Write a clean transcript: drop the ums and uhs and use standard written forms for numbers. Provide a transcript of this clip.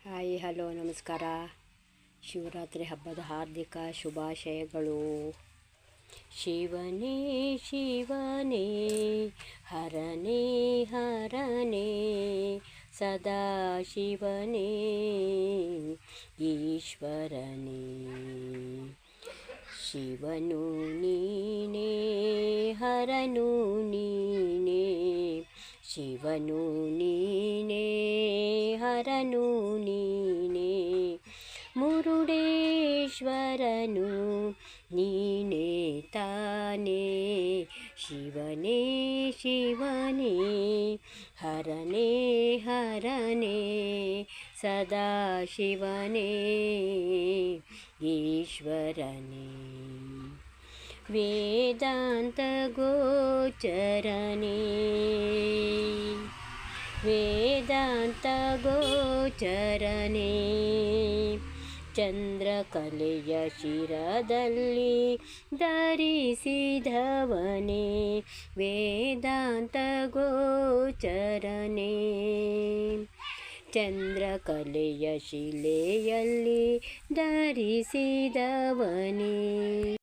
Hi hello ನಮಸ್ಕಾರ. ಶಿವರಾತ್ರಿ ಹಬ್ಬದ ಹಾರ್ದಿಕ ಶುಭಾಶಯಗಳು. ಶಿವನೇ ಶಿವನೇ ಹರನೇ ಹರನೇ ಸದಾ ಶಿವನೇ ಈಶ್ವರನೇ. ಶಿವನು ನೀನೇ ಹರನು ನೀನೇ, ಶಿವನು ನೀನೇ ಹರನು ನೀನೇ, ಮುರುಡೇಶ್ವರನು ನೀನೇ ತಾನೇ. ಶಿವನೇ ಶಿವನೇ ಹರನೇ ಹರನೇ ಸದಾ ಶಿವನೇ ಈಶ್ವರನೇ. ವೇದಾಂತ ಗೋಚರನೇ ವೇದಾಂತ ಗೋಚರನೇ, ಚಂದ್ರಕಲೆಯ ಶಿರದಲ್ಲಿ ಧರಿಸಿದವನೇ. ವೇದಾಂತ ಗೋಚರನೇ, ಚಂದ್ರಕಲೆಯ ಶಿಲೆಯಲ್ಲಿ ಧರಿಸಿದವನೇ.